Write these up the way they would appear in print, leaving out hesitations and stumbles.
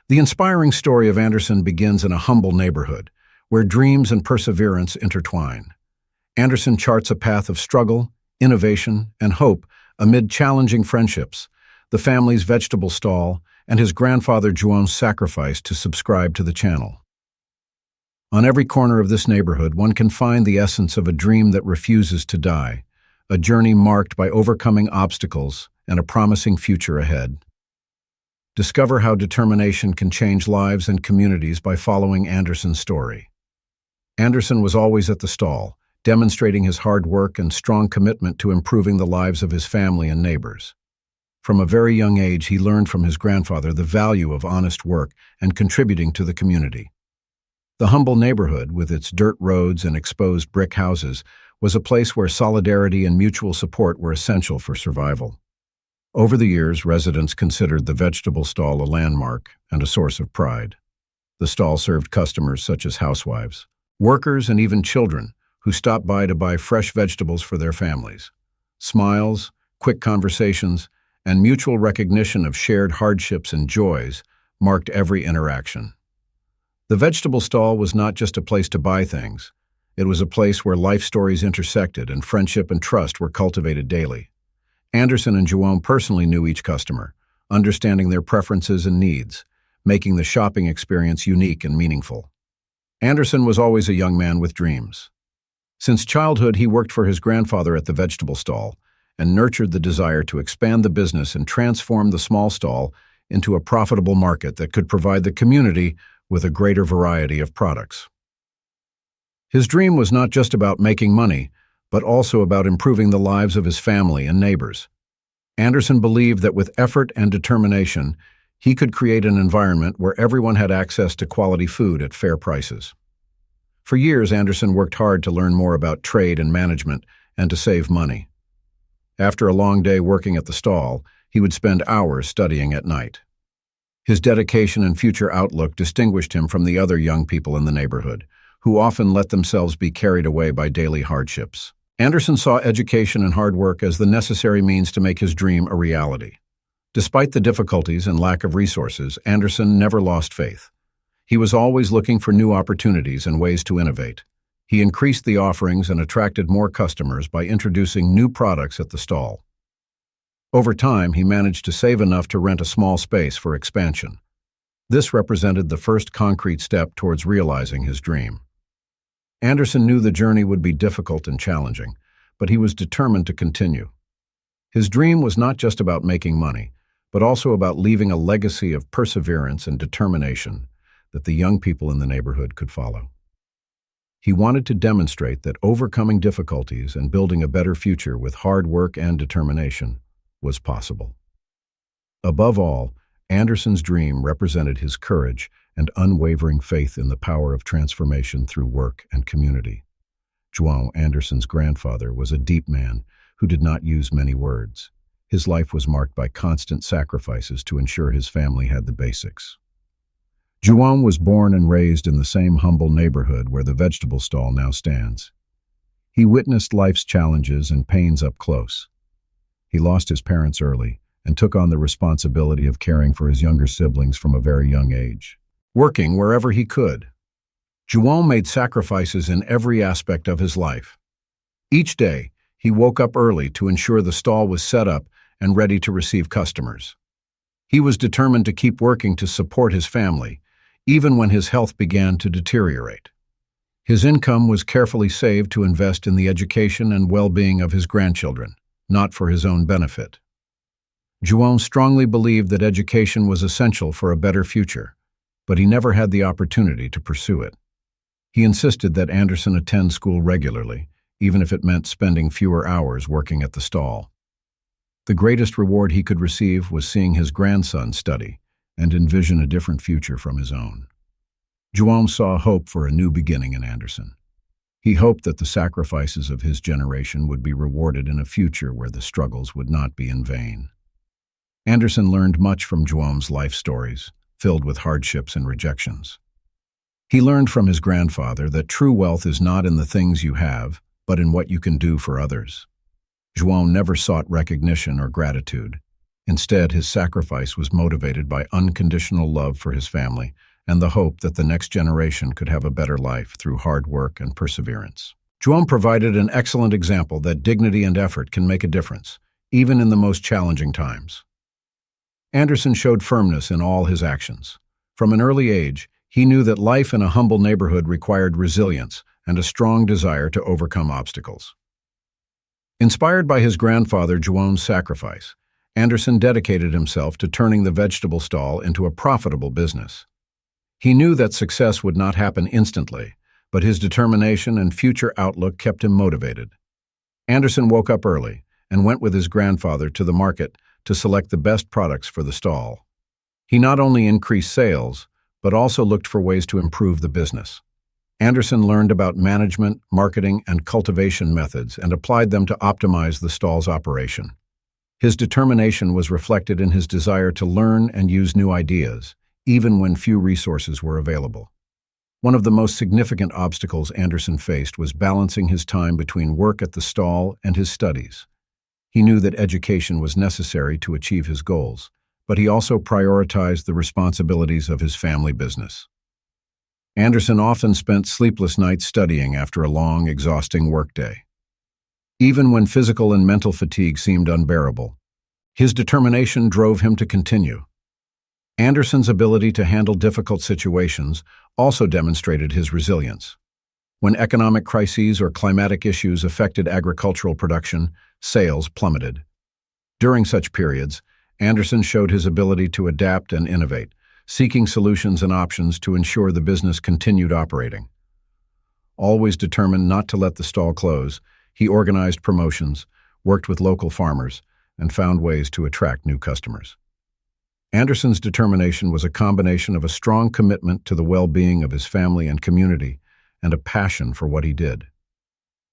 The inspiring story of Anderson begins in a humble neighborhood, where dreams and perseverance intertwine. Anderson charts a path of struggle, innovation, and hope amid challenging friendships, the family's vegetable stall, and his grandfather João's sacrifice to subscribe to the channel. On every corner of this neighborhood, one can find the essence of a dream that refuses to die, a journey marked by overcoming obstacles and a promising future ahead. Discover how determination can change lives and communities by following Anderson's story. Anderson was always at the stall, demonstrating his hard work and strong commitment to improving the lives of his family and neighbors. From a very young age, he learned from his grandfather the value of honest work and contributing to the community. The humble neighborhood, with its dirt roads and exposed brick houses, was a place where solidarity and mutual support were essential for survival. Over the years, residents considered the vegetable stall a landmark and a source of pride. The stall served customers such as housewives, workers, and even children who stopped by to buy fresh vegetables for their families. Smiles, quick conversations, and mutual recognition of shared hardships and joys marked every interaction. The vegetable stall was not just a place to buy things. It was a place where life stories intersected and friendship and trust were cultivated daily. Anderson and João personally knew each customer, understanding their preferences and needs, making the shopping experience unique and meaningful. Anderson was always a young man with dreams. Since childhood, he worked for his grandfather at the vegetable stall and nurtured the desire to expand the business and transform the small stall into a profitable market that could provide the community with a greater variety of products. His dream was not just about making money, but also about improving the lives of his family and neighbors. Anderson believed that with effort and determination, he could create an environment where everyone had access to quality food at fair prices. For years, Anderson worked hard to learn more about trade and management and to save money. After a long day working at the stall, he would spend hours studying at night. His dedication and future outlook distinguished him from the other young people in the neighborhood, who often let themselves be carried away by daily hardships. Anderson saw education and hard work as the necessary means to make his dream a reality. Despite the difficulties and lack of resources, Anderson never lost faith. He was always looking for new opportunities and ways to innovate. He increased the offerings and attracted more customers by introducing new products at the stall. Over time, he managed to save enough to rent a small space for expansion. This represented the first concrete step towards realizing his dream. Anderson knew the journey would be difficult and challenging, but he was determined to continue. His dream was not just about making money, but also about leaving a legacy of perseverance and determination that the young people in the neighborhood could follow. He wanted to demonstrate that overcoming difficulties and building a better future with hard work and determination was possible. Above all, Anderson's dream represented his courage and unwavering faith in the power of transformation through work and community. João, Anderson's grandfather, was a deep man who did not use many words. His life was marked by constant sacrifices to ensure his family had the basics. João was born and raised in the same humble neighborhood where the vegetable stall now stands. He witnessed life's challenges and pains up close. He lost his parents early and took on the responsibility of caring for his younger siblings from a very young age. Working wherever he could, João made sacrifices in every aspect of his life. Each day, he woke up early to ensure the stall was set up and ready to receive customers. He was determined to keep working to support his family, even when his health began to deteriorate. His income was carefully saved to invest in the education and well-being of his grandchildren, not for his own benefit. João strongly believed that education was essential for a better future, but he never had the opportunity to pursue it. He insisted that Anderson attend school regularly, even if it meant spending fewer hours working at the stall. The greatest reward he could receive was seeing his grandson study and envision a different future from his own. João saw hope for a new beginning in Anderson. He hoped that the sacrifices of his generation would be rewarded in a future where the struggles would not be in vain. Anderson learned much from João's life stories, filled with hardships and rejections. He learned from his grandfather that true wealth is not in the things you have, but in what you can do for others. João never sought recognition or gratitude. Instead, his sacrifice was motivated by unconditional love for his family and the hope that the next generation could have a better life through hard work and perseverance. João provided an excellent example that dignity and effort can make a difference, even in the most challenging times. Anderson showed firmness in all his actions. From an early age, he knew that life in a humble neighborhood required resilience and a strong desire to overcome obstacles. Inspired by his grandfather João's sacrifice, Anderson dedicated himself to turning the vegetable stall into a profitable business. He knew that success would not happen instantly, but his determination and future outlook kept him motivated. Anderson woke up early and went with his grandfather to the market to select the best products for the stall. He not only increased sales, but also looked for ways to improve the business. Anderson learned about management, marketing, and cultivation methods and applied them to optimize the stall's operation. His determination was reflected in his desire to learn and use new ideas, even when few resources were available. One of the most significant obstacles Anderson faced was balancing his time between work at the stall and his studies. He knew that education was necessary to achieve his goals, but he also prioritized the responsibilities of his family business. Anderson often spent sleepless nights studying after a long, exhausting workday. Even when physical and mental fatigue seemed unbearable, his determination drove him to continue. Anderson's ability to handle difficult situations also demonstrated his resilience. When economic crises or climatic issues affected agricultural production, sales plummeted. During such periods, Anderson showed his ability to adapt and innovate, seeking solutions and options to ensure the business continued operating. Always determined not to let the stall close, he organized promotions, worked with local farmers, and found ways to attract new customers. Anderson's determination was a combination of a strong commitment to the well-being of his family and community and a passion for what he did.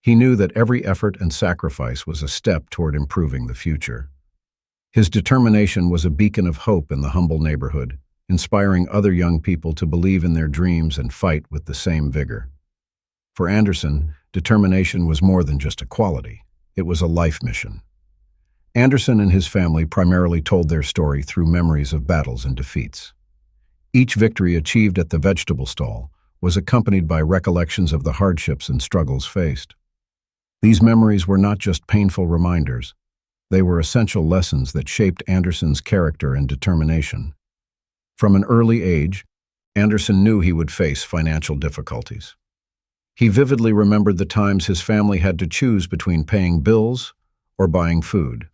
He knew that every effort and sacrifice was a step toward improving the future. His determination was a beacon of hope in the humble neighborhood, inspiring other young people to believe in their dreams and fight with the same vigor. For Anderson, determination was more than just a quality. It was a life mission. Anderson and his family primarily told their story through memories of battles and defeats. Each victory achieved at the vegetable stall was accompanied by recollections of the hardships and struggles faced. These memories were not just painful reminders. They were essential lessons that shaped Anderson's character and determination. From an early age, Anderson knew he would face financial difficulties. He vividly remembered the times his family had to choose between paying bills or buying food.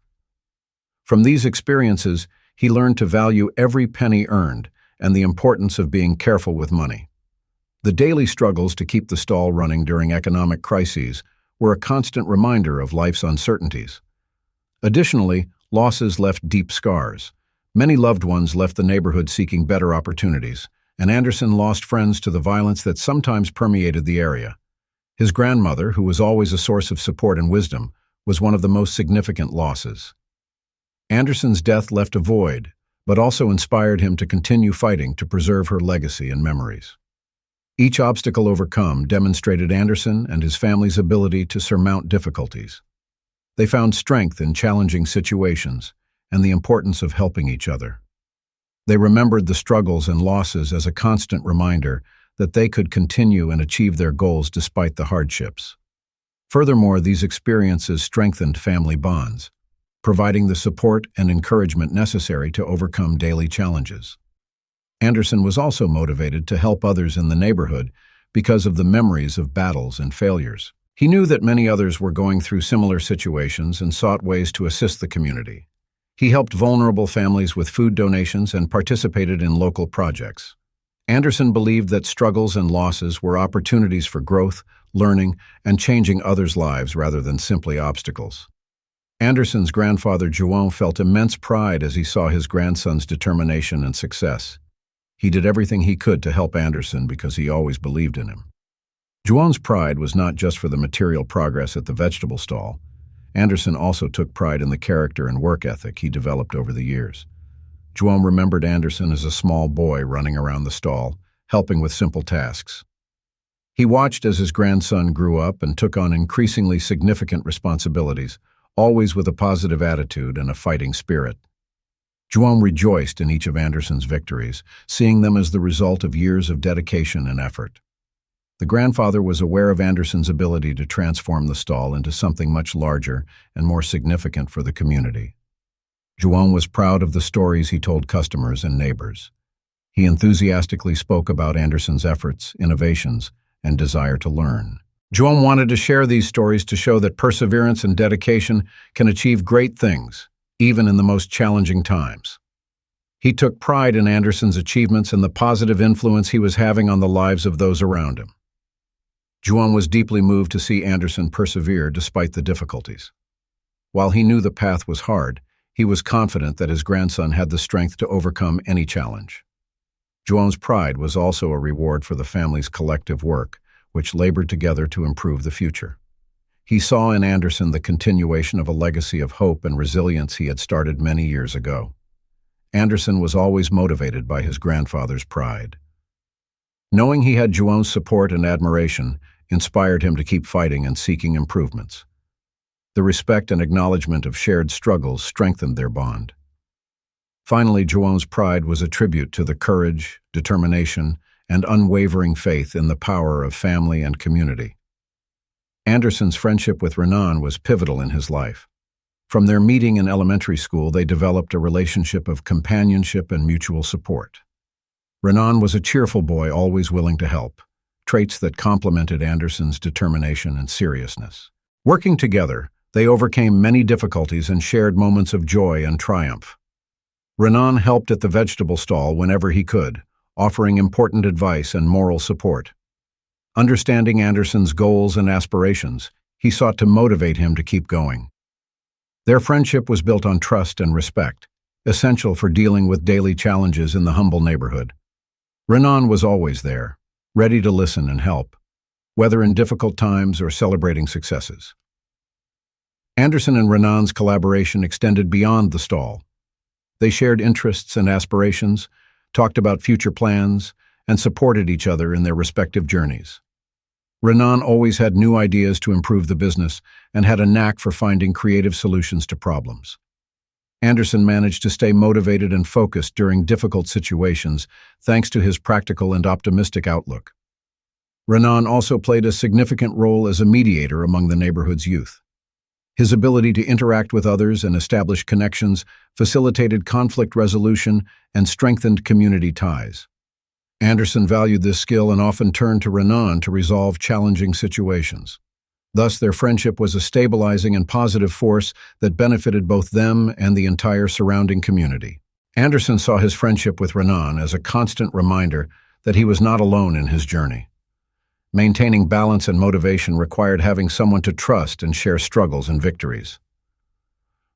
From these experiences, he learned to value every penny earned and the importance of being careful with money. The daily struggles to keep the stall running during economic crises were a constant reminder of life's uncertainties. Additionally, losses left deep scars. Many loved ones left the neighborhood seeking better opportunities, and Anderson lost friends to the violence that sometimes permeated the area. His grandmother, who was always a source of support and wisdom, was one of the most significant losses. Anderson's death left a void, but also inspired him to continue fighting to preserve her legacy and memories. Each obstacle overcome demonstrated Anderson and his family's ability to surmount difficulties. They found strength in challenging situations and the importance of helping each other. They remembered the struggles and losses as a constant reminder that they could continue and achieve their goals despite the hardships. Furthermore, these experiences strengthened family bonds, providing the support and encouragement necessary to overcome daily challenges. Anderson was also motivated to help others in the neighborhood because of the memories of battles and failures. He knew that many others were going through similar situations and sought ways to assist the community. He helped vulnerable families with food donations and participated in local projects. Anderson believed that struggles and losses were opportunities for growth, learning, and changing others' lives rather than simply obstacles. Anderson's grandfather João felt immense pride as he saw his grandson's determination and success. He did everything he could to help Anderson because he always believed in him. João's pride was not just for the material progress at the vegetable stall. Anderson also took pride in the character and work ethic he developed over the years. João remembered Anderson as a small boy running around the stall, helping with simple tasks. He watched as his grandson grew up and took on increasingly significant responsibilities, always with a positive attitude and a fighting spirit. João rejoiced in each of Anderson's victories, seeing them as the result of years of dedication and effort. The grandfather was aware of Anderson's ability to transform the stall into something much larger and more significant for the community. João was proud of the stories he told customers and neighbors. He enthusiastically spoke about Anderson's efforts, innovations, and desire to learn. João wanted to share these stories to show that perseverance and dedication can achieve great things, even in the most challenging times. He took pride in Anderson's achievements and the positive influence he was having on the lives of those around him. João was deeply moved to see Anderson persevere despite the difficulties. While he knew the path was hard, he was confident that his grandson had the strength to overcome any challenge. João's pride was also a reward for the family's collective work, which labored together to improve the future. He saw in Anderson the continuation of a legacy of hope and resilience he had started many years ago. Anderson was always motivated by his grandfather's pride. Knowing he had João's support and admiration inspired him to keep fighting and seeking improvements. The respect and acknowledgement of shared struggles strengthened their bond. Finally, João's pride was a tribute to the courage, determination, and unwavering faith in the power of family and community. Anderson's friendship with Renan was pivotal in his life. From their meeting in elementary school, they developed a relationship of companionship and mutual support. Renan was a cheerful boy, always willing to help, traits that complemented Anderson's determination and seriousness. Working together, they overcame many difficulties and shared moments of joy and triumph. Renan helped at the vegetable stall whenever he could, offering important advice and moral support. Understanding Anderson's goals and aspirations, he sought to motivate him to keep going. Their friendship was built on trust and respect, essential for dealing with daily challenges in the humble neighborhood. Renan was always there, ready to listen and help, whether in difficult times or celebrating successes. Anderson and Renan's collaboration extended beyond the stall. They shared interests and aspirations, talked about future plans, and supported each other in their respective journeys. Renan always had new ideas to improve the business and had a knack for finding creative solutions to problems. Anderson managed to stay motivated and focused during difficult situations thanks to his practical and optimistic outlook. Renan also played a significant role as a mediator among the neighborhood's youth. His ability to interact with others and establish connections facilitated conflict resolution and strengthened community ties. Anderson valued this skill and often turned to Renan to resolve challenging situations. Thus, their friendship was a stabilizing and positive force that benefited both them and the entire surrounding community. Anderson saw his friendship with Renan as a constant reminder that he was not alone in his journey. Maintaining balance and motivation required having someone to trust and share struggles and victories.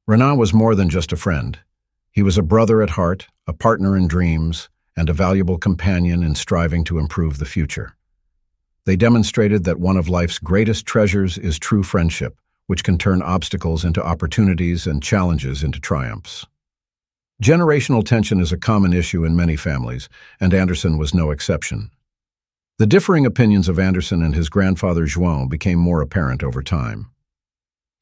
Renan was more than just a friend. He was a brother at heart, a partner in dreams, and a valuable companion in striving to improve the future. They demonstrated that one of life's greatest treasures is true friendship, which can turn obstacles into opportunities and challenges into triumphs. Generational tension is a common issue in many families, and Anderson was no exception. The differing opinions of Anderson and his grandfather João became more apparent over time.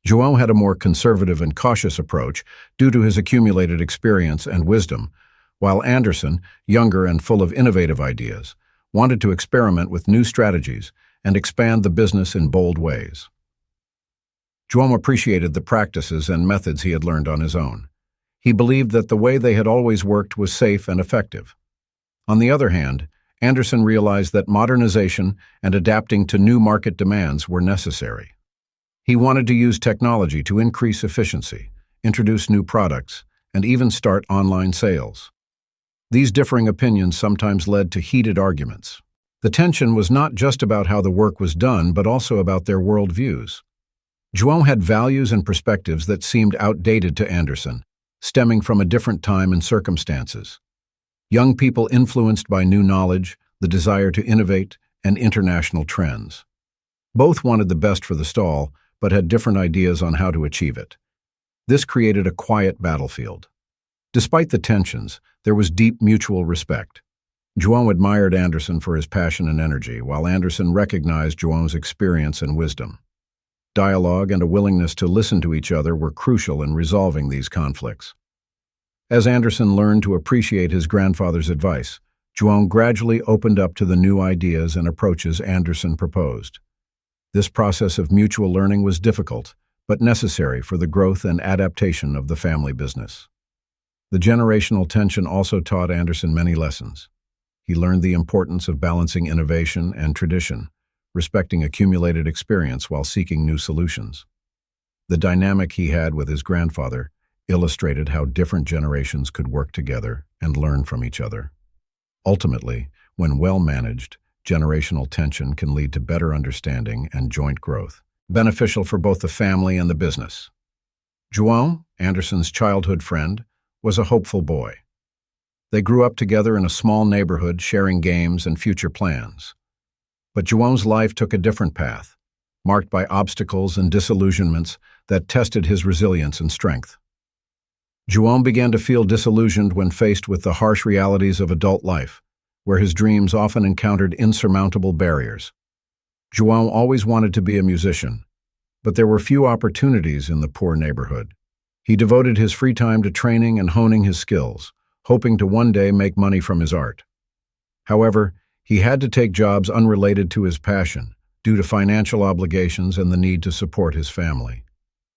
João had a more conservative and cautious approach due to his accumulated experience and wisdom, while Anderson, younger and full of innovative ideas, wanted to experiment with new strategies and expand the business in bold ways. João appreciated the practices and methods he had learned on his own. He believed that the way they had always worked was safe and effective. On the other hand, Anderson realized that modernization and adapting to new market demands were necessary. He wanted to use technology to increase efficiency, introduce new products, and even start online sales. These differing opinions sometimes led to heated arguments. The tension was not just about how the work was done, but also about their worldviews. João had values and perspectives that seemed outdated to Anderson, stemming from a different time and circumstances. Young people influenced by new knowledge, the desire to innovate, and international trends. Both wanted the best for the stall, but had different ideas on how to achieve it. This created a quiet battlefield. Despite the tensions, there was deep mutual respect. João admired Anderson for his passion and energy, while Anderson recognized João's experience and wisdom. Dialogue and a willingness to listen to each other were crucial in resolving these conflicts. As Anderson learned to appreciate his grandfather's advice, João gradually opened up to the new ideas and approaches Anderson proposed. This process of mutual learning was difficult, but necessary for the growth and adaptation of the family business. The generational tension also taught Anderson many lessons. He learned the importance of balancing innovation and tradition, respecting accumulated experience while seeking new solutions. The dynamic he had with his grandfather illustrated how different generations could work together and learn from each other. Ultimately, when well managed, generational tension can lead to better understanding and joint growth, beneficial for both the family and the business. João, Anderson's childhood friend, was a hopeful boy. They grew up together in a small neighborhood, sharing games and future plans. But João's life took a different path, marked by obstacles and disillusionments that tested his resilience and strength. João began to feel disillusioned when faced with the harsh realities of adult life, where his dreams often encountered insurmountable barriers. João always wanted to be a musician, but there were few opportunities in the poor neighborhood. He devoted his free time to training and honing his skills, hoping to one day make money from his art. However, he had to take jobs unrelated to his passion, due to financial obligations and the need to support his family.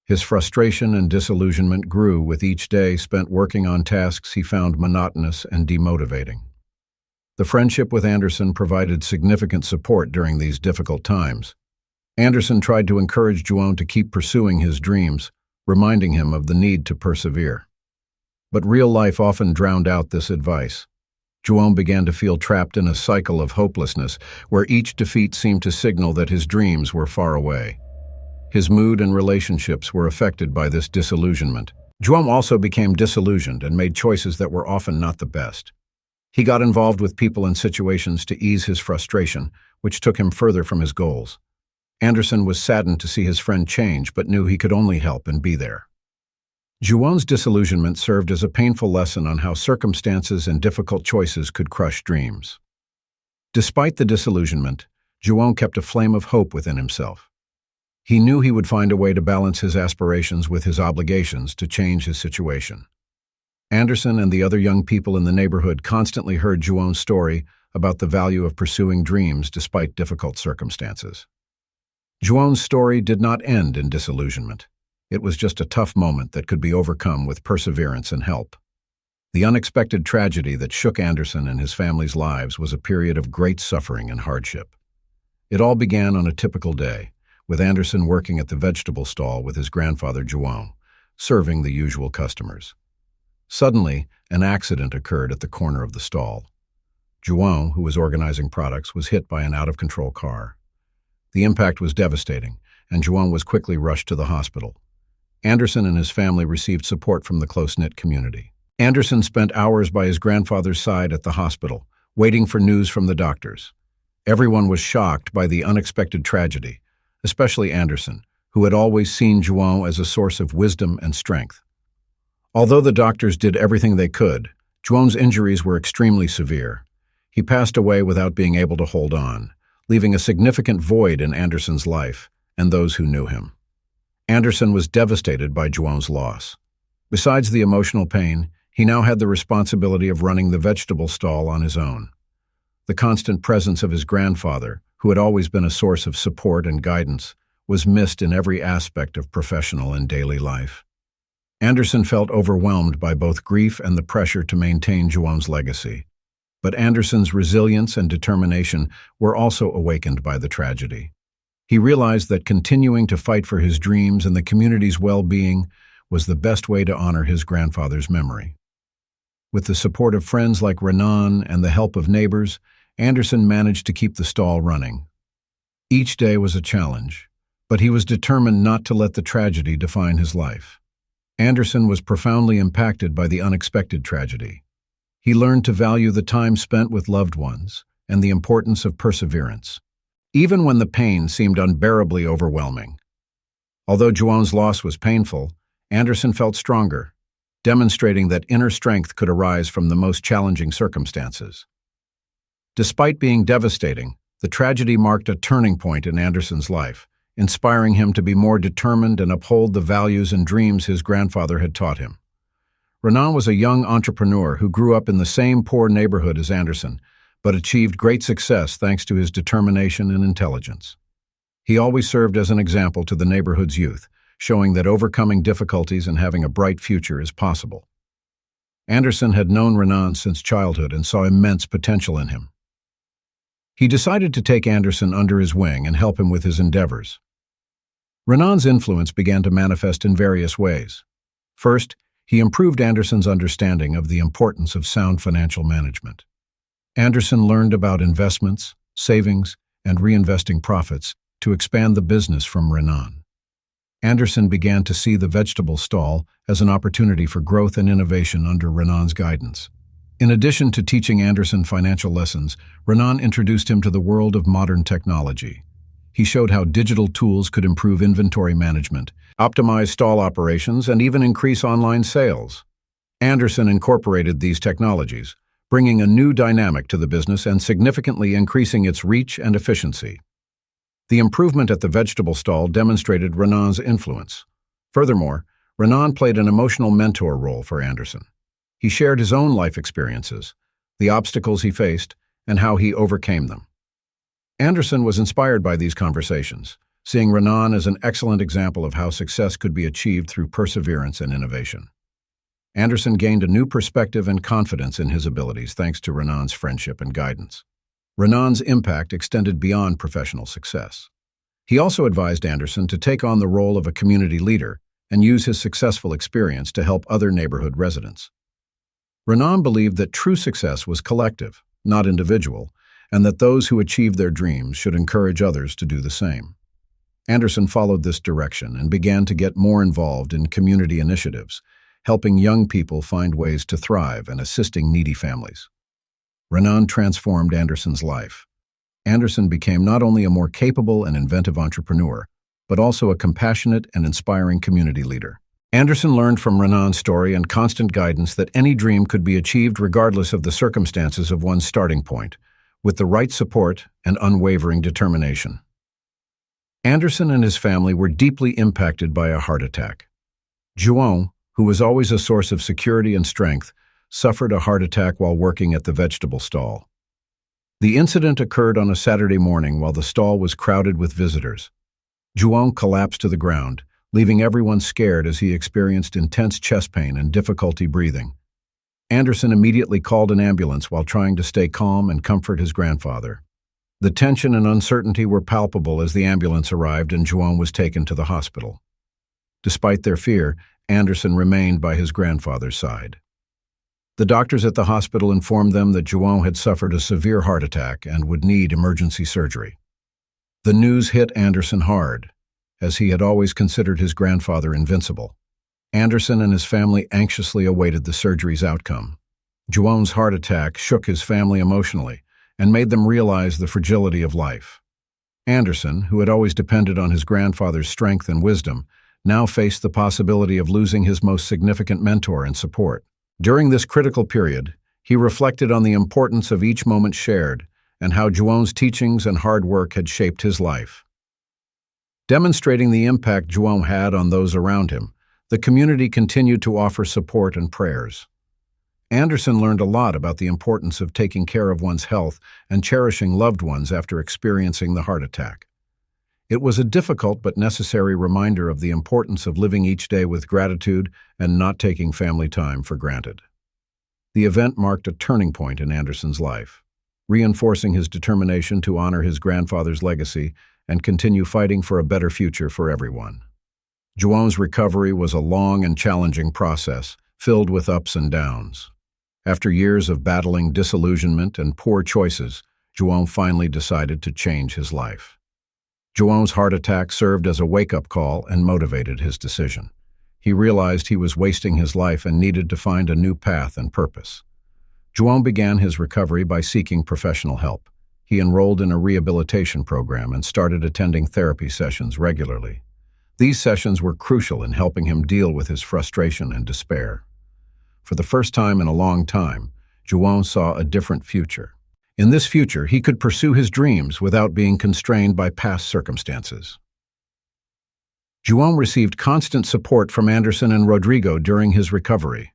His frustration and disillusionment grew with each day spent working on tasks he found monotonous and demotivating. The friendship with Anderson provided significant support during these difficult times. Anderson tried to encourage João to keep pursuing his dreams, reminding him of the need to persevere. But real life often drowned out this advice. João began to feel trapped in a cycle of hopelessness, where each defeat seemed to signal that his dreams were far away. His mood and relationships were affected by this disillusionment. João also became disillusioned and made choices that were often not the best. He got involved with people and situations to ease his frustration, which took him further from his goals. Anderson was saddened to see his friend change, but knew he could only help and be there. João's disillusionment served as a painful lesson on how circumstances and difficult choices could crush dreams. Despite the disillusionment, João kept a flame of hope within himself. He knew he would find a way to balance his aspirations with his obligations to change his situation. Anderson and the other young people in the neighborhood constantly heard João's story about the value of pursuing dreams despite difficult circumstances. João's story did not end in disillusionment. It was just a tough moment that could be overcome with perseverance and help. The unexpected tragedy that shook Anderson and his family's lives was a period of great suffering and hardship. It all began on a typical day, with Anderson working at the vegetable stall with his grandfather João, serving the usual customers. Suddenly, an accident occurred at the corner of the stall. João, who was organizing products, was hit by an out-of-control car. The impact was devastating, and João was quickly rushed to the hospital. Anderson and his family received support from the close-knit community. Anderson spent hours by his grandfather's side at the hospital, waiting for news from the doctors. Everyone was shocked by the unexpected tragedy, especially Anderson, who had always seen João as a source of wisdom and strength. Although the doctors did everything they could, João's injuries were extremely severe. He passed away without being able to hold on, leaving a significant void in Anderson's life and those who knew him. Anderson was devastated by João's loss. Besides the emotional pain, he now had the responsibility of running the vegetable stall on his own. The constant presence of his grandfather, who had always been a source of support and guidance, was missed in every aspect of professional and daily life. Anderson felt overwhelmed by both grief and the pressure to maintain João's legacy. But Anderson's resilience and determination were also awakened by the tragedy. He realized that continuing to fight for his dreams and the community's well-being was the best way to honor his grandfather's memory. With the support of friends like Renan and the help of neighbors, Anderson managed to keep the stall running. Each day was a challenge, but he was determined not to let the tragedy define his life. Anderson was profoundly impacted by the unexpected tragedy. He learned to value the time spent with loved ones and the importance of perseverance, even when the pain seemed unbearably overwhelming. Although João's loss was painful, Anderson felt stronger, demonstrating that inner strength could arise from the most challenging circumstances. Despite being devastating, the tragedy marked a turning point in Anderson's life, inspiring him to be more determined and uphold the values and dreams his grandfather had taught him. Renan was a young entrepreneur who grew up in the same poor neighborhood as Anderson, but achieved great success thanks to his determination and intelligence. He always served as an example to the neighborhood's youth, showing that overcoming difficulties and having a bright future is possible. Anderson had known Renan since childhood and saw immense potential in him. He decided to take Anderson under his wing and help him with his endeavors. Renan's influence began to manifest in various ways. First, he improved Anderson's understanding of the importance of sound financial management. Anderson learned about investments, savings, and reinvesting profits to expand the business from Renan. Anderson began to see the vegetable stall as an opportunity for growth and innovation under Renan's guidance. In addition to teaching Anderson financial lessons, Renan introduced him to the world of modern technology. He showed how digital tools could improve inventory management, optimize stall operations, and even increase online sales. Anderson incorporated these technologies, bringing a new dynamic to the business and significantly increasing its reach and efficiency. The improvement at the vegetable stall demonstrated Renan's influence. Furthermore, Renan played an emotional mentor role for Anderson. He shared his own life experiences, the obstacles he faced, and how he overcame them. Anderson was inspired by these conversations, seeing Renan as an excellent example of how success could be achieved through perseverance and innovation. Anderson gained a new perspective and confidence in his abilities thanks to Renan's friendship and guidance. Renan's impact extended beyond professional success. He also advised Anderson to take on the role of a community leader and use his successful experience to help other neighborhood residents. Renan believed that true success was collective, not individual, and that those who achieved their dreams should encourage others to do the same. Anderson followed this direction and began to get more involved in community initiatives, helping young people find ways to thrive and assisting needy families. Renan transformed Anderson's life. Anderson became not only a more capable and inventive entrepreneur, but also a compassionate and inspiring community leader. Anderson learned from Renan's story and constant guidance that any dream could be achieved regardless of the circumstances of one's starting point, with the right support and unwavering determination. Anderson and his family were deeply impacted by a heart attack. João, who was always a source of security and strength, suffered a heart attack while working at the vegetable stall. The incident occurred on a Saturday morning while the stall was crowded with visitors. João collapsed to the ground, leaving everyone scared as he experienced intense chest pain and difficulty breathing. Anderson immediately called an ambulance while trying to stay calm and comfort his grandfather. The tension and uncertainty were palpable as the ambulance arrived and João was taken to the hospital. Despite their fear, Anderson remained by his grandfather's side. The doctors at the hospital informed them that João had suffered a severe heart attack and would need emergency surgery. The news hit Anderson hard, as he had always considered his grandfather invincible. Anderson and his family anxiously awaited the surgery's outcome. João's heart attack shook his family emotionally and made them realize the fragility of life. Anderson, who had always depended on his grandfather's strength and wisdom, now faced the possibility of losing his most significant mentor and support. During this critical period, he reflected on the importance of each moment shared and how João's teachings and hard work had shaped his life. Demonstrating the impact João had on those around him, the community continued to offer support and prayers. Anderson learned a lot about the importance of taking care of one's health and cherishing loved ones after experiencing the heart attack. It was a difficult but necessary reminder of the importance of living each day with gratitude and not taking family time for granted. The event marked a turning point in Anderson's life, reinforcing his determination to honor his grandfather's legacy and continue fighting for a better future for everyone. João's recovery was a long and challenging process, filled with ups and downs. After years of battling disillusionment and poor choices, João finally decided to change his life. João's heart attack served as a wake-up call and motivated his decision. He realized he was wasting his life and needed to find a new path and purpose. João began his recovery by seeking professional help. He enrolled in a rehabilitation program and started attending therapy sessions regularly. These sessions were crucial in helping him deal with his frustration and despair. For the first time in a long time, João saw a different future. In this future, he could pursue his dreams without being constrained by past circumstances. João received constant support from Anderson and Rodrigo during his recovery.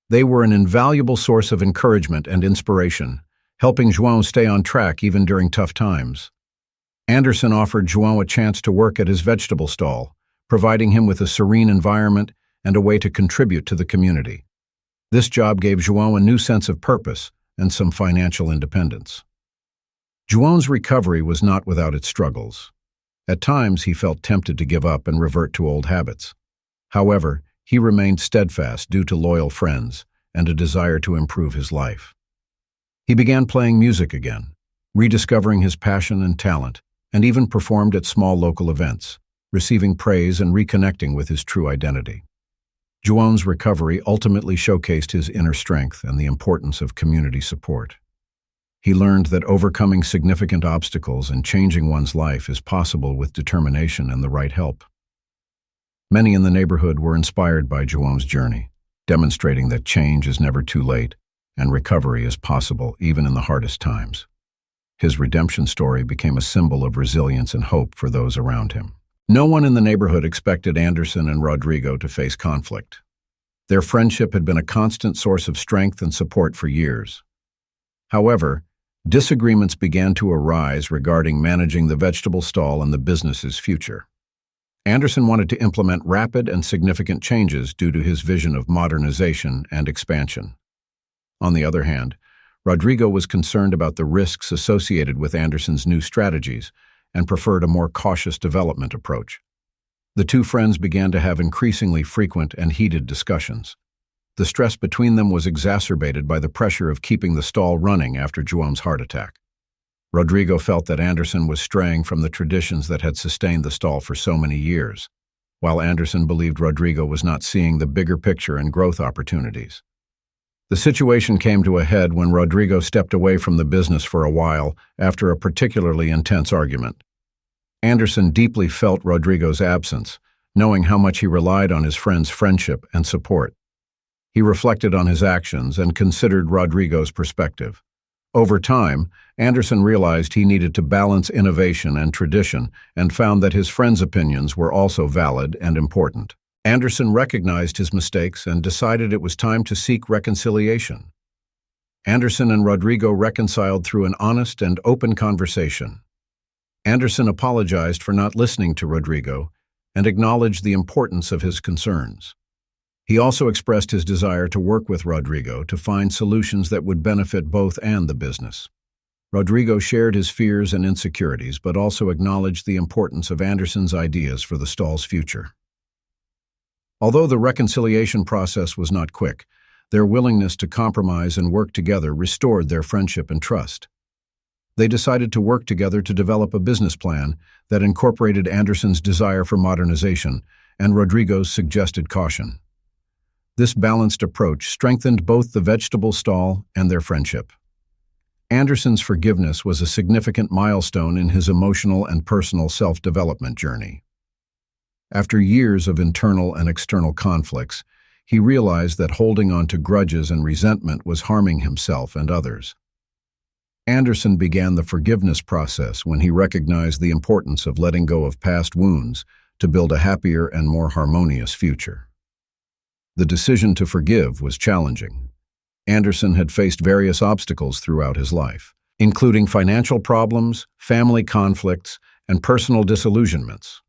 They were an invaluable source of encouragement and inspiration, helping João stay on track even during tough times. Anderson offered João a chance to work at his vegetable stall, providing him with a serene environment and a way to contribute to the community. This job gave João a new sense of purpose and some financial independence. João's recovery was not without its struggles. At times, he felt tempted to give up and revert to old habits. However, he remained steadfast due to loyal friends and a desire to improve his life. He began playing music again, rediscovering his passion and talent, and even performed at small local events, receiving praise and reconnecting with his true identity. João's recovery ultimately showcased his inner strength and the importance of community support. He learned that overcoming significant obstacles and changing one's life is possible with determination and the right help. Many in the neighborhood were inspired by João's journey, demonstrating that change is never too late and recovery is possible even in the hardest times. His redemption story became a symbol of resilience and hope for those around him. No one in the neighborhood expected Anderson and Rodrigo to face conflict. Their friendship had been a constant source of strength and support for years. However, disagreements began to arise regarding managing the vegetable stall and the business's future. Anderson wanted to implement rapid and significant changes due to his vision of modernization and expansion. On the other hand, Rodrigo was concerned about the risks associated with Anderson's new strategies and preferred a more cautious development approach. The two friends began to have increasingly frequent and heated discussions. The stress between them was exacerbated by the pressure of keeping the stall running after João's heart attack. Rodrigo felt that Anderson was straying from the traditions that had sustained the stall for so many years, while Anderson believed Rodrigo was not seeing the bigger picture and growth opportunities. The situation came to a head when Rodrigo stepped away from the business for a while after a particularly intense argument. Anderson deeply felt Rodrigo's absence, knowing how much he relied on his friend's friendship and support. He reflected on his actions and considered Rodrigo's perspective. Over time, Anderson realized he needed to balance innovation and tradition and found that his friend's opinions were also valid and important. Anderson recognized his mistakes and decided it was time to seek reconciliation. Anderson and Rodrigo reconciled through an honest and open conversation. Anderson apologized for not listening to Rodrigo and acknowledged the importance of his concerns. He also expressed his desire to work with Rodrigo to find solutions that would benefit both and the business. Rodrigo shared his fears and insecurities, but also acknowledged the importance of Anderson's ideas for the stall's future. Although the reconciliation process was not quick, their willingness to compromise and work together restored their friendship and trust. They decided to work together to develop a business plan that incorporated Anderson's desire for modernization and Rodrigo's suggested caution. This balanced approach strengthened both the vegetable stall and their friendship. Anderson's forgiveness was a significant milestone in his emotional and personal self-development journey. After years of internal and external conflicts, he realized that holding on to grudges and resentment was harming himself and others. Anderson began the forgiveness process when he recognized the importance of letting go of past wounds to build a happier and more harmonious future. The decision to forgive was challenging. Anderson had faced various obstacles throughout his life, including financial problems, family conflicts, and personal disillusionments.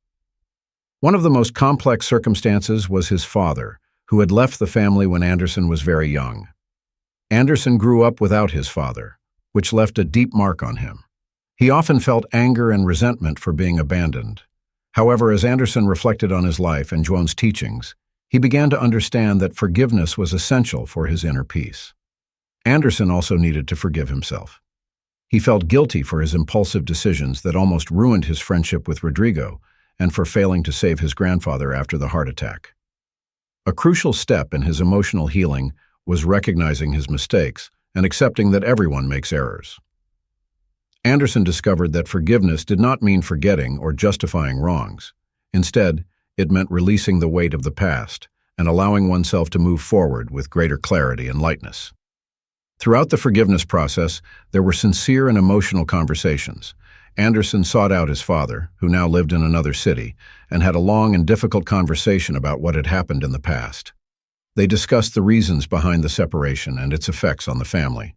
One of the most complex circumstances was his father, who had left the family when Anderson was very young. Anderson grew up without his father, which left a deep mark on him. He often felt anger and resentment for being abandoned. However, as Anderson reflected on his life and João's teachings, he began to understand that forgiveness was essential for his inner peace. Anderson also needed to forgive himself. He felt guilty for his impulsive decisions that almost ruined his friendship with Rodrigo and for failing to save his grandfather after the heart attack. A crucial step in his emotional healing was recognizing his mistakes and accepting that everyone makes errors. Anderson discovered that forgiveness did not mean forgetting or justifying wrongs. Instead, it meant releasing the weight of the past and allowing oneself to move forward with greater clarity and lightness. Throughout the forgiveness process, there were sincere and emotional conversations. Anderson sought out his father, who now lived in another city, and had a long and difficult conversation about what had happened in the past. They discussed the reasons behind the separation and its effects on the family.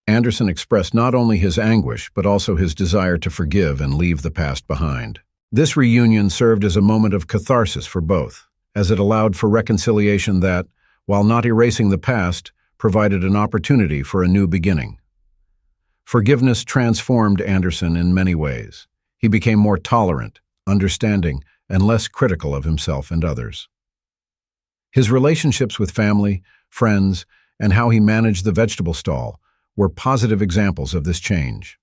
Anderson expressed not only his anguish, but also his desire to forgive and leave the past behind. This reunion served as a moment of catharsis for both, as it allowed for reconciliation that, while not erasing the past, provided an opportunity for a new beginning. Forgiveness transformed Anderson in many ways. He became more tolerant, understanding, and less critical of himself and others. His relationships with family, friends, and how he managed the vegetable stall were positive examples of this change.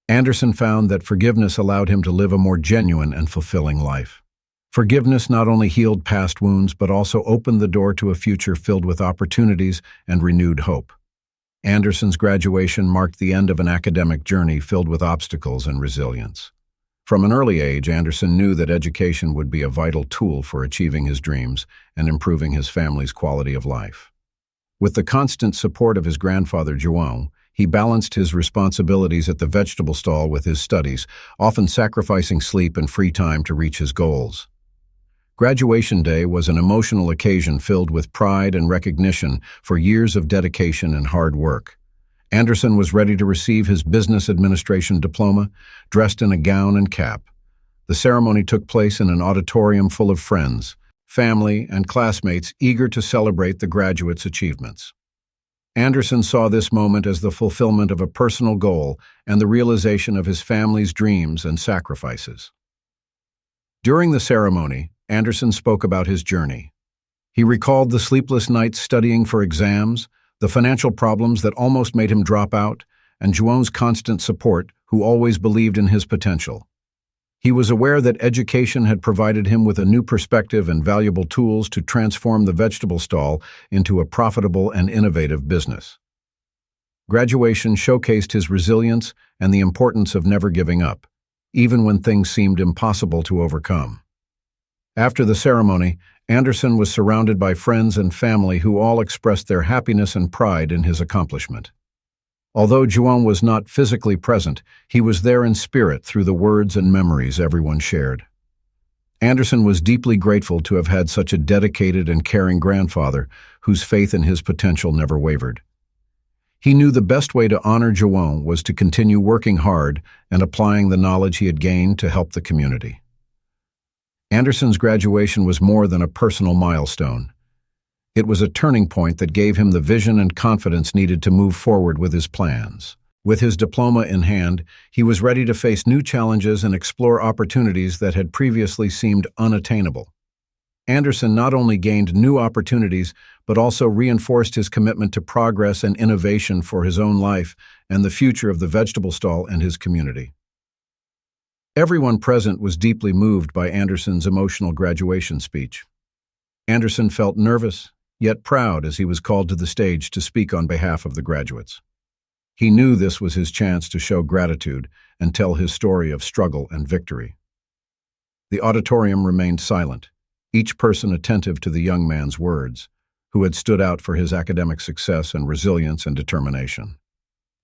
Anderson found that forgiveness allowed him to live a more genuine and fulfilling life. Forgiveness not only healed past wounds, but also opened the door to a future filled with opportunities and renewed hope. Anderson's graduation marked the end of an academic journey filled with obstacles and resilience. From an early age, Anderson knew that education would be a vital tool for achieving his dreams and improving his family's quality of life. With the constant support of his grandfather, João, he balanced his responsibilities at the vegetable stall with his studies, often sacrificing sleep and free time to reach his goals. Graduation day was an emotional occasion filled with pride and recognition for years of dedication and hard work. Anderson was ready to receive his business administration diploma, dressed in a gown and cap. The ceremony took place in an auditorium full of friends, family, and classmates eager to celebrate the graduate's achievements. Anderson saw this moment as the fulfillment of a personal goal and the realization of his family's dreams and sacrifices. During the ceremony, Anderson spoke about his journey. He recalled the sleepless nights studying for exams, the financial problems that almost made him drop out, and João's constant support, who always believed in his potential. He was aware that education had provided him with a new perspective and valuable tools to transform the vegetable stall into a profitable and innovative business. Graduation showcased his resilience and the importance of never giving up, even when things seemed impossible to overcome. After the ceremony, Anderson was surrounded by friends and family who all expressed their happiness and pride in his accomplishment. Although João was not physically present, he was there in spirit through the words and memories everyone shared. Anderson was deeply grateful to have had such a dedicated and caring grandfather whose faith in his potential never wavered. He knew the best way to honor João was to continue working hard and applying the knowledge he had gained to help the community. Anderson's graduation was more than a personal milestone. It was a turning point that gave him the vision and confidence needed to move forward with his plans. With his diploma in hand, he was ready to face new challenges and explore opportunities that had previously seemed unattainable. Anderson not only gained new opportunities, but also reinforced his commitment to progress and innovation for his own life and the future of the vegetable stall and his community. Everyone present was deeply moved by Anderson's emotional graduation speech. Anderson felt nervous, yet proud as he was called to the stage to speak on behalf of the graduates. He knew this was his chance to show gratitude and tell his story of struggle and victory. The auditorium remained silent, each person attentive to the young man's words, who had stood out for his academic success and resilience and determination.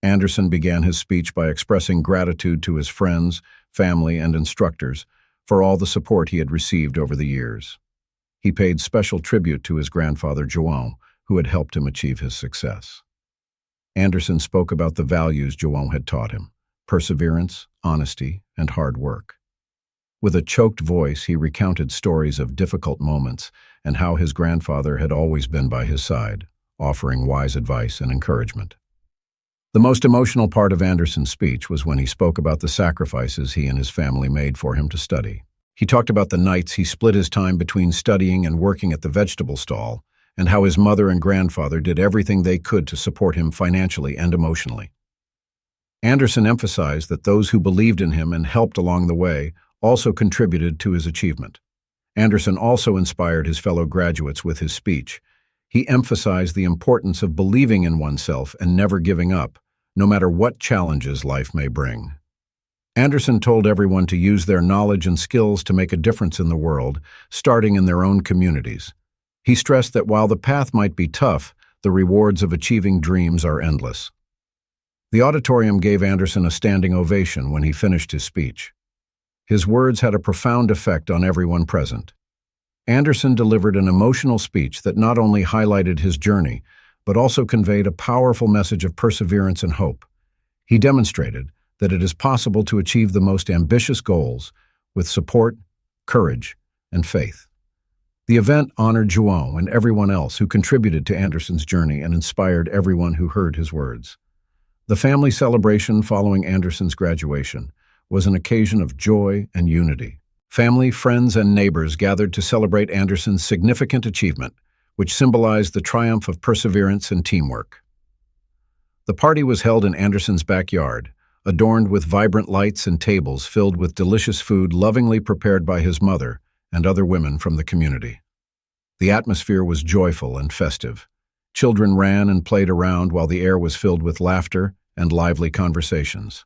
Anderson began his speech by expressing gratitude to his friends, family, and instructors for all the support he had received over the years. He paid special tribute to his grandfather João, who had helped him achieve his success. Anderson spoke about the values João had taught him: perseverance, honesty, and hard work. With a choked voice, he recounted stories of difficult moments and how his grandfather had always been by his side, offering wise advice and encouragement. The most emotional part of Anderson's speech was when he spoke about the sacrifices he and his family made for him to study. He talked about the nights he split his time between studying and working at the vegetable stall, and how his mother and grandfather did everything they could to support him financially and emotionally. Anderson emphasized that those who believed in him and helped along the way also contributed to his achievement. Anderson also inspired his fellow graduates with his speech. He emphasized the importance of believing in oneself and never giving up, no matter what challenges life may bring. Anderson told everyone to use their knowledge and skills to make a difference in the world, starting in their own communities. He stressed that while the path might be tough, the rewards of achieving dreams are endless. The auditorium gave Anderson a standing ovation when he finished his speech. His words had a profound effect on everyone present. Anderson delivered an emotional speech that not only highlighted his journey, but also conveyed a powerful message of perseverance and hope. He demonstrated that it is possible to achieve the most ambitious goals with support, courage, and faith. The event honored João and everyone else who contributed to Anderson's journey and inspired everyone who heard his words. The family celebration following Anderson's graduation was an occasion of joy and unity. Family, friends, and neighbors gathered to celebrate Anderson's significant achievement, which symbolized the triumph of perseverance and teamwork. The party was held in Anderson's backyard, adorned with vibrant lights and tables filled with delicious food lovingly prepared by his mother and other women from the community. The atmosphere was joyful and festive. Children ran and played around while the air was filled with laughter and lively conversations.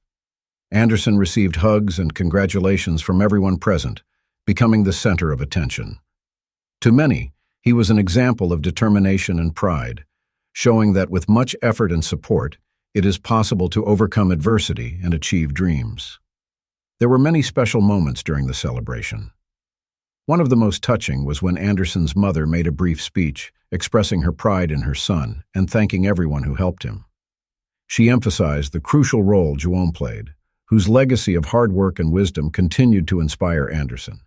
Anderson received hugs and congratulations from everyone present, becoming the center of attention. To many, he was an example of determination and pride, showing that with much effort and support, it is possible to overcome adversity and achieve dreams. There were many special moments during the celebration. One of the most touching was when Anderson's mother made a brief speech, expressing her pride in her son and thanking everyone who helped him. She emphasized the crucial role João played, whose legacy of hard work and wisdom continued to inspire Anderson.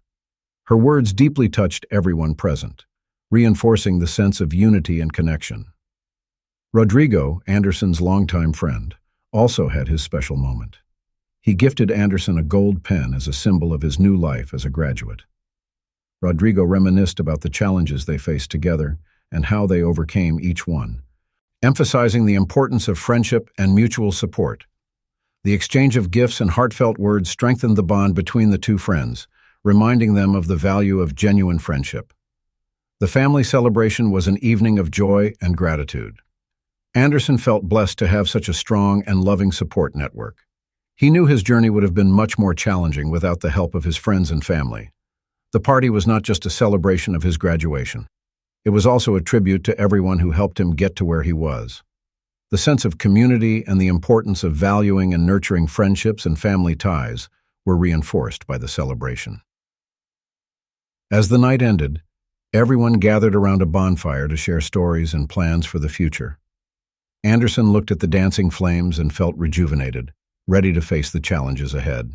Her words deeply touched everyone present, reinforcing the sense of unity and connection. Rodrigo, Anderson's longtime friend, also had his special moment. He gifted Anderson a gold pen as a symbol of his new life as a graduate. Rodrigo reminisced about the challenges they faced together and how they overcame each one, emphasizing the importance of friendship and mutual support. The exchange of gifts and heartfelt words strengthened the bond between the two friends, reminding them of the value of genuine friendship. The family celebration was an evening of joy and gratitude. Anderson felt blessed to have such a strong and loving support network. He knew his journey would have been much more challenging without the help of his friends and family. The party was not just a celebration of his graduation. It was also a tribute to everyone who helped him get to where he was. The sense of community and the importance of valuing and nurturing friendships and family ties were reinforced by the celebration. As the night ended, everyone gathered around a bonfire to share stories and plans for the future. Anderson looked at the dancing flames and felt rejuvenated, ready to face the challenges ahead.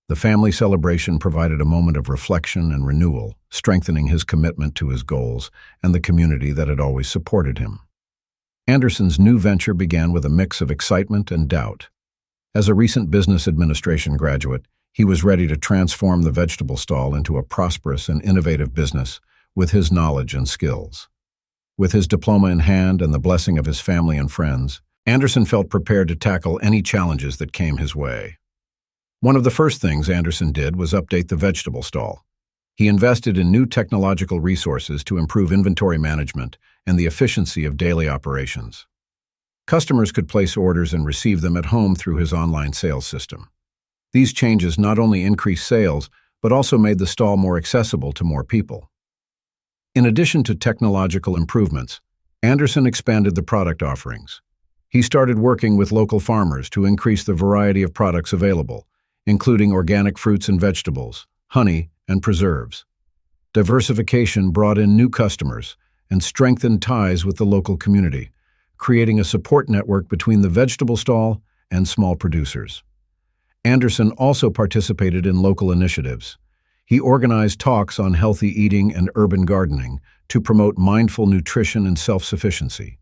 The family celebration provided a moment of reflection and renewal, strengthening his commitment to his goals and the community that had always supported him. Anderson's new venture began with a mix of excitement and doubt. As a recent business administration graduate, he was ready to transform the vegetable stall into a prosperous and innovative business with his knowledge and skills. With his diploma in hand and the blessing of his family and friends, Anderson felt prepared to tackle any challenges that came his way. One of the first things Anderson did was update the vegetable stall. He invested in new technological resources to improve inventory management and the efficiency of daily operations. Customers could place orders and receive them at home through his online sales system. These changes not only increased sales, but also made the stall more accessible to more people. In addition to technological improvements, Anderson expanded the product offerings. He started working with local farmers to increase the variety of products available, including organic fruits and vegetables, honey, and preserves. Diversification brought in new customers and strengthened ties with the local community, creating a support network between the vegetable stall and small producers. Anderson also participated in local initiatives. He organized talks on healthy eating and urban gardening to promote mindful nutrition and self-sufficiency.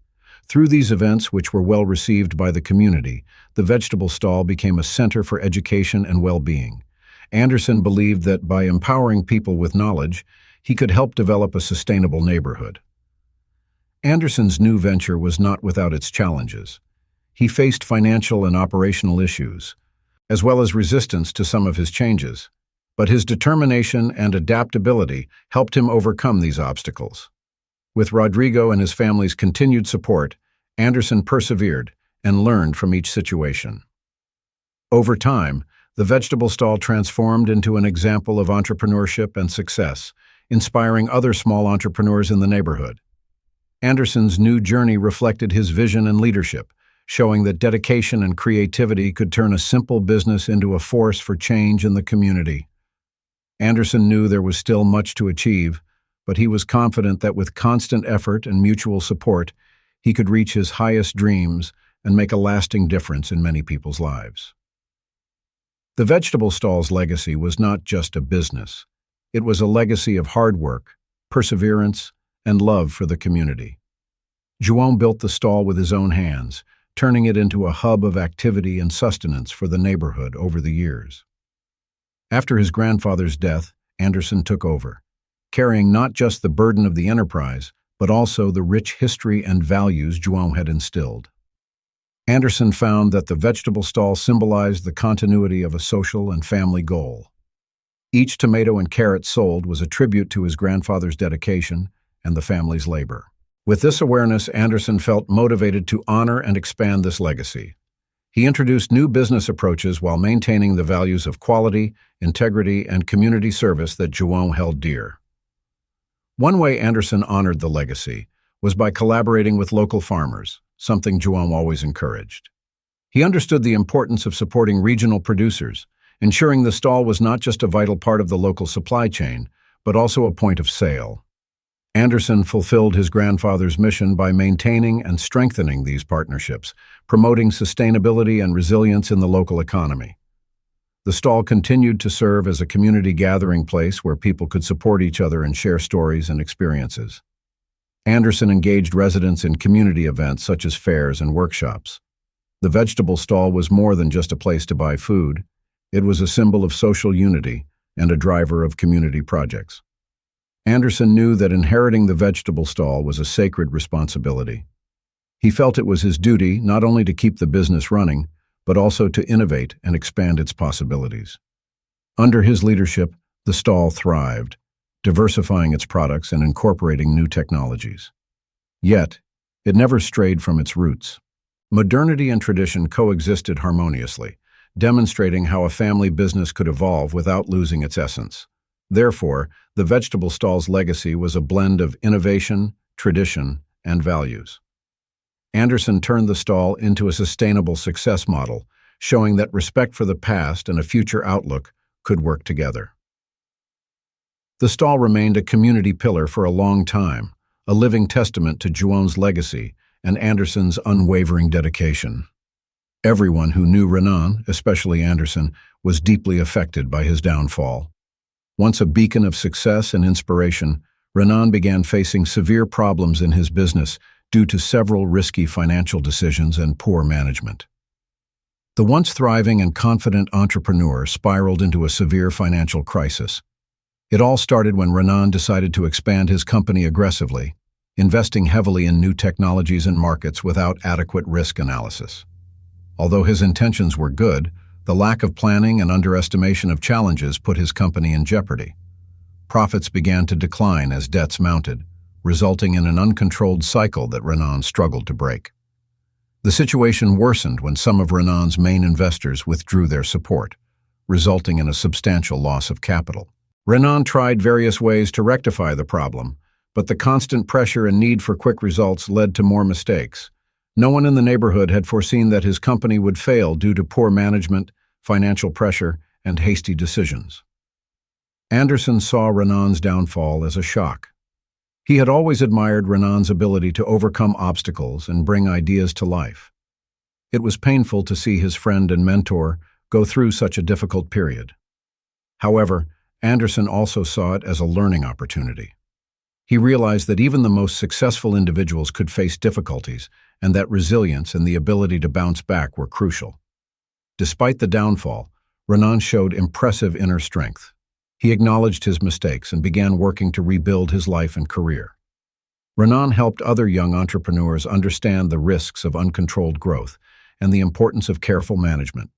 Through these events, which were well received by the community, the vegetable stall became a center for education and well-being. Anderson believed that by empowering people with knowledge, he could help develop a sustainable neighborhood. Anderson's new venture was not without its challenges. He faced financial and operational issues, as well as resistance to some of his changes. But his determination and adaptability helped him overcome these obstacles. With Rodrigo and his family's continued support, Anderson persevered and learned from each situation. Over time, the vegetable stall transformed into an example of entrepreneurship and success, inspiring other small entrepreneurs in the neighborhood. Anderson's new journey reflected his vision and leadership, showing that dedication and creativity could turn a simple business into a force for change in the community. Anderson knew there was still much to achieve, but he was confident that with constant effort and mutual support, he could reach his highest dreams and make a lasting difference in many people's lives. The vegetable stall's legacy was not just a business. It was a legacy of hard work, perseverance, and love for the community. João built the stall with his own hands, turning it into a hub of activity and sustenance for the neighborhood over the years. After his grandfather's death, Anderson took over, carrying not just the burden of the enterprise, but also the rich history and values João had instilled. Anderson found that the vegetable stall symbolized the continuity of a social and family goal. Each tomato and carrot sold was a tribute to his grandfather's dedication and the family's labor. With this awareness, Anderson felt motivated to honor and expand this legacy. He introduced new business approaches while maintaining the values of quality, integrity, and community service that João held dear. One way Anderson honored the legacy was by collaborating with local farmers, something João always encouraged. He understood the importance of supporting regional producers, ensuring the stall was not just a vital part of the local supply chain, but also a point of sale. Anderson fulfilled his grandfather's mission by maintaining and strengthening these partnerships, promoting sustainability and resilience in the local economy. The stall continued to serve as a community gathering place where people could support each other and share stories and experiences. Anderson engaged residents in community events such as fairs and workshops. The vegetable stall was more than just a place to buy food. It was a symbol of social unity and a driver of community projects. Anderson knew that inheriting the vegetable stall was a sacred responsibility. He felt it was his duty not only to keep the business running, but also to innovate and expand its possibilities. Under his leadership, the stall thrived, diversifying its products and incorporating new technologies. Yet, it never strayed from its roots. Modernity and tradition coexisted harmoniously, demonstrating how a family business could evolve without losing its essence. Therefore, the vegetable stall's legacy was a blend of innovation, tradition, and values. Anderson turned the stall into a sustainable success model, showing that respect for the past and a future outlook could work together. The stall remained a community pillar for a long time, a living testament to João's legacy and Anderson's unwavering dedication. Everyone who knew Renan, especially Anderson, was deeply affected by his downfall. Once a beacon of success and inspiration, Renan began facing severe problems in his business due to several risky financial decisions and poor management. The once thriving and confident entrepreneur spiraled into a severe financial crisis. It all started when Renan decided to expand his company aggressively, investing heavily in new technologies and markets without adequate risk analysis. Although his intentions were good, the lack of planning and underestimation of challenges put his company in jeopardy. Profits began to decline as debts mounted, resulting in an uncontrolled cycle that Renan struggled to break. The situation worsened when some of Renan's main investors withdrew their support, resulting in a substantial loss of capital. Renan tried various ways to rectify the problem, but the constant pressure and need for quick results led to more mistakes. No one in the neighborhood had foreseen that his company would fail due to poor management, financial pressure, and hasty decisions. Anderson saw Renan's downfall as a shock. He had always admired Renan's ability to overcome obstacles and bring ideas to life. It was painful to see his friend and mentor go through such a difficult period. However, Anderson also saw it as a learning opportunity. He realized that even the most successful individuals could face difficulties, and that resilience and the ability to bounce back were crucial. Despite the downfall, Renan showed impressive inner strength. He acknowledged his mistakes and began working to rebuild his life and career. Renan helped other young entrepreneurs understand the risks of uncontrolled growth and the importance of careful management.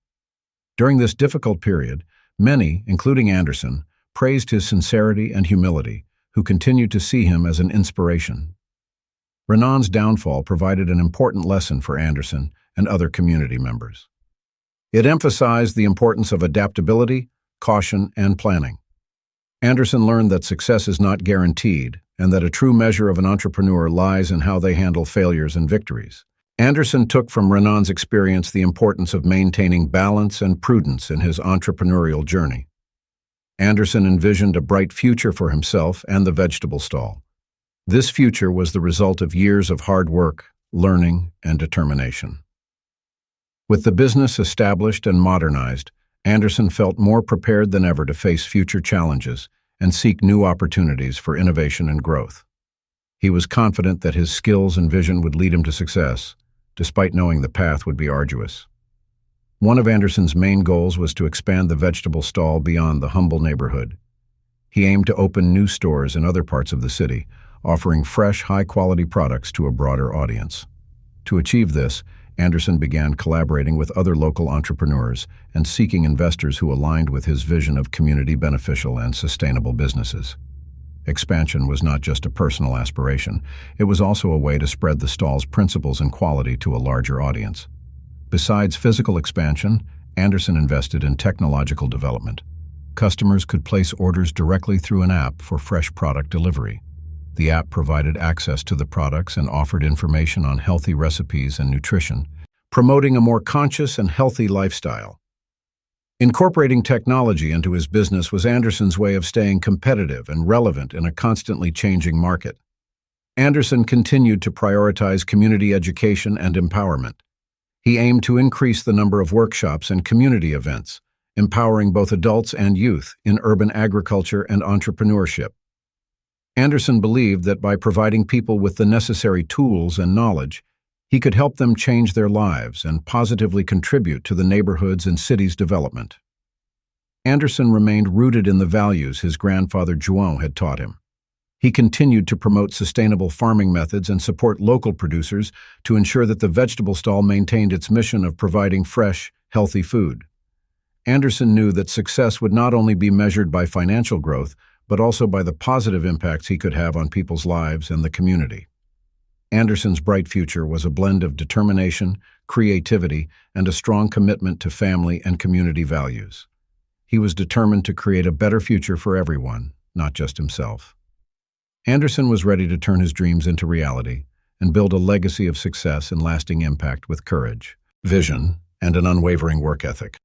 During this difficult period, many, including Anderson, praised his sincerity and humility, who continued to see him as an inspiration. Renan's downfall provided an important lesson for Anderson and other community members. It emphasized the importance of adaptability, caution, and planning. Anderson learned that success is not guaranteed and that a true measure of an entrepreneur lies in how they handle failures and victories. Anderson took from Renan's experience the importance of maintaining balance and prudence in his entrepreneurial journey. Anderson envisioned a bright future for himself and the vegetable stall. This future was the result of years of hard work, learning, and determination. With the business established and modernized, Anderson felt more prepared than ever to face future challenges and seek new opportunities for innovation and growth. He was confident that his skills and vision would lead him to success, despite knowing the path would be arduous. One of Anderson's main goals was to expand the vegetable stall beyond the humble neighborhood. He aimed to open new stores in other parts of the city, offering fresh, high-quality products to a broader audience. To achieve this, Anderson began collaborating with other local entrepreneurs and seeking investors who aligned with his vision of community-beneficial and sustainable businesses. Expansion was not just a personal aspiration, it was also a way to spread the stall's principles and quality to a larger audience. Besides physical expansion, Anderson invested in technological development. Customers could place orders directly through an app for fresh product delivery. The app provided access to the products and offered information on healthy recipes and nutrition, promoting a more conscious and healthy lifestyle. Incorporating technology into his business was Anderson's way of staying competitive and relevant in a constantly changing market. Anderson continued to prioritize community education and empowerment. He aimed to increase the number of workshops and community events, empowering both adults and youth in urban agriculture and entrepreneurship. Anderson believed that by providing people with the necessary tools and knowledge, he could help them change their lives and positively contribute to the neighborhood's and city's development. Anderson remained rooted in the values his grandfather João had taught him. He continued to promote sustainable farming methods and support local producers to ensure that the vegetable stall maintained its mission of providing fresh, healthy food. Anderson knew that success would not only be measured by financial growth, but also by the positive impacts he could have on people's lives and the community. Anderson's bright future was a blend of determination, creativity, and a strong commitment to family and community values. He was determined to create a better future for everyone, not just himself. Anderson was ready to turn his dreams into reality and build a legacy of success and lasting impact with courage, vision, and an unwavering work ethic.